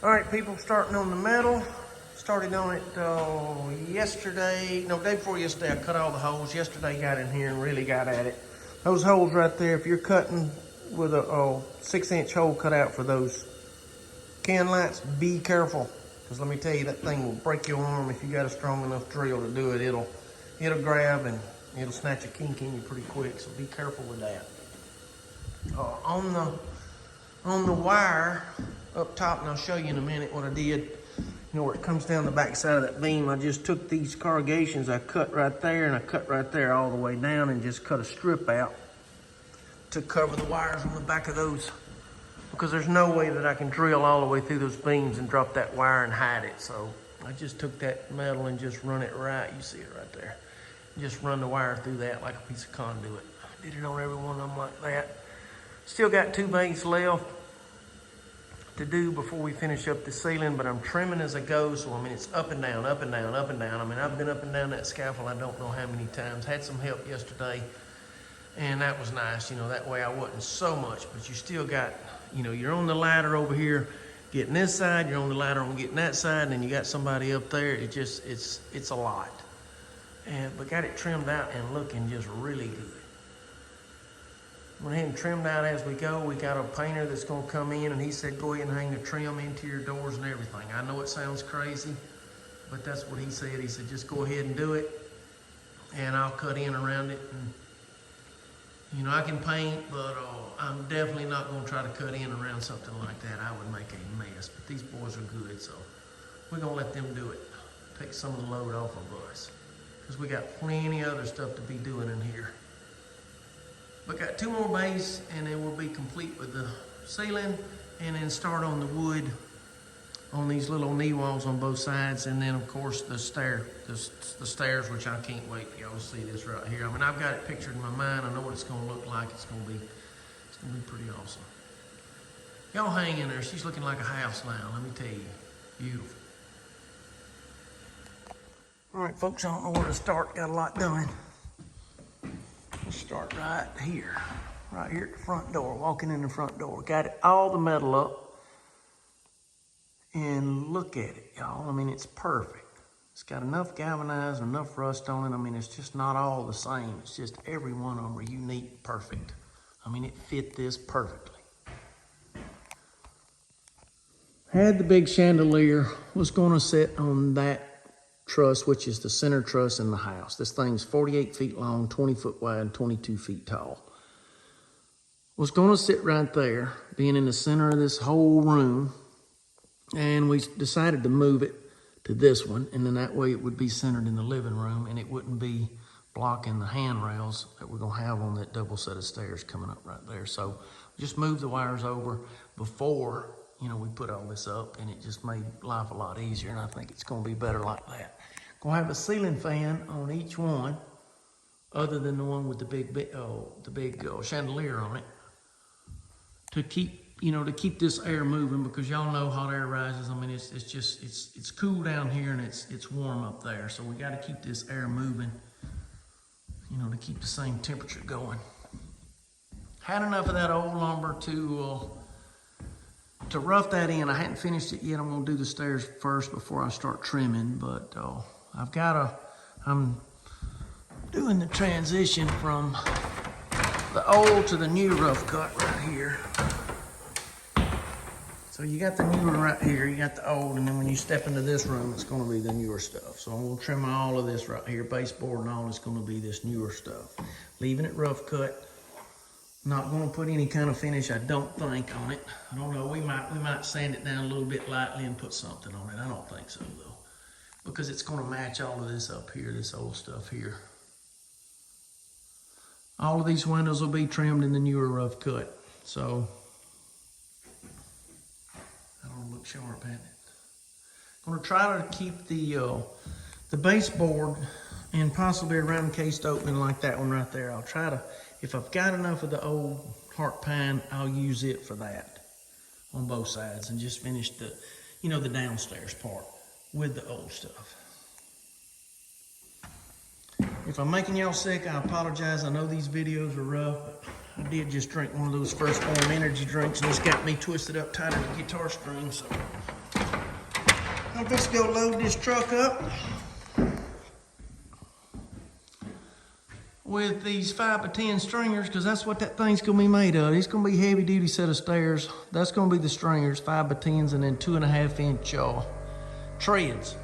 All right, people, starting on the metal. Started on it yesterday. No, day before yesterday, I cut all the holes. Yesterday, got in here and really got at it. Those holes right there, if you're cutting with a 6-inch hole cut out for those can lights, be careful. Because let me tell you, that thing will break your arm if you got a strong enough drill to do it. It'll grab and it'll snatch a kink in you pretty quick, so be careful with that. On the wire up top, and I'll show you in a minute what I did. You know where it comes down the back side of that beam, I just took these corrugations, I cut right there and I cut right there all the way down and just cut a strip out to cover the wires on the back of those, because there's no way that I can drill all the way through those beams and drop that wire and hide it. So I just took that metal and just run it right, you see it right there. Just run the wire through that like a piece of conduit. Did it on every one of them like that. Still got 2 bays left to do before we finish up the ceiling, but I'm trimming as I go. So I mean, it's up and down, up and down, up and down. I mean, I've been up and down that scaffold I don't know how many times. Had some help yesterday, and that was nice. You know, that way I wasn't so much, but you still got, you know, you're on the ladder over here getting this side, you're on the ladder on getting that side, and then you got somebody up there. It just, it's a lot. But got it trimmed out and looking just really good. Went ahead and trimmed out as we go. We got a painter that's gonna come in, and he said, go ahead and hang the trim into your doors and everything. I know it sounds crazy, but that's what he said. He said, just go ahead and do it, and I'll cut in around it. And, you know, I can paint, but I'm definitely not gonna try to cut in around something like that. I would make a mess, but these boys are good, so we're gonna let them do it. Take some of the load off of us, because we got plenty other stuff to be doing in here. But got 2 more bays, and then we'll be complete with the ceiling, and then start on the wood on these little knee walls on both sides, and then of course the stairs, which I can't wait for y'all to see this right here. I mean, I've got it pictured in my mind. I know what it's gonna look like. It's gonna be pretty awesome. Y'all hang in there. She's looking like a house now, let me tell you. Beautiful. All right, folks, I don't know where to start. Got a lot done. Let's start right here at the front door, walking in the front door. Got it, all the metal up, and look at it, y'all. I mean, it's perfect. It's got enough galvanized, enough rust on it. I mean, it's just not all the same. It's just every one of them are unique, perfect. I mean, it fit this perfectly. Had the big chandelier, was gonna sit on that truss, which is the center truss in the house. This thing's 48 feet long, 20 foot wide, and 22 feet tall. Was gonna sit right there, being in the center of this whole room, and we decided to move it to this one, and then that way it would be centered in the living room, and it wouldn't be blocking the handrails that we're gonna have on that double set of stairs coming up right there. So just move the wires over before, you know, we put all this up, and it just made life a lot easier, and I think it's gonna be better like that. Gonna have a ceiling fan on each one, other than the one with the big chandelier on it, to keep, you know, to keep this air moving, because y'all know hot air rises. I mean, it's cool down here and it's warm up there, so we got to keep this air moving, you know, to keep the same temperature going. Had enough of that old lumber to rough that in. I hadn't finished it yet. I'm gonna do the stairs first before I start trimming, but I'm doing the transition from the old to the new rough cut right here. So you got the newer right here, you got the old, and then when you step into this room, it's gonna be the newer stuff. So I'm gonna trim all of this right here, baseboard and all is gonna be this newer stuff. Leaving it rough cut. Not gonna put any kind of finish, I don't think, on it. I don't know, we might sand it down a little bit lightly and put something on it. I don't think so though, because it's gonna match all of this up here, this old stuff here. All of these windows will be trimmed in the newer rough cut. So, I don't look sharp at it. I'm gonna try to keep the baseboard and possibly a round cased opening like that one right there. I'll try to, if I've got enough of the old heart pine, I'll use it for that on both sides, and just finish the, you know, the downstairs part with the old stuff. If I'm making y'all sick, I apologize. I know these videos are rough, but I did just drink one of those First Form energy drinks, and it's got me twisted up tight in the guitar string, so Let's go load this truck up with these 5x10 stringers, because that's what that thing's gonna be made of. It's gonna be heavy duty set of stairs. That's gonna be the stringers, 5x10s, and then 2.5-inch treads.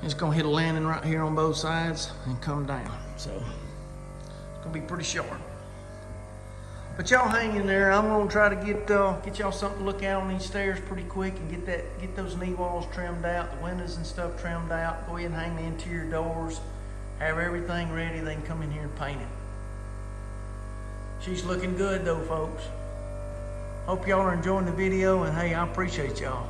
It's gonna hit a landing right here on both sides and come down. So it's gonna be pretty sharp. But y'all hang in there. I'm gonna try to get y'all something to look at on these stairs pretty quick and get those knee walls trimmed out, the windows and stuff trimmed out. Go ahead and hang the interior doors. Have everything ready. They can come in here and paint it. She's looking good though, folks. Hope y'all are enjoying the video, and hey, I appreciate y'all.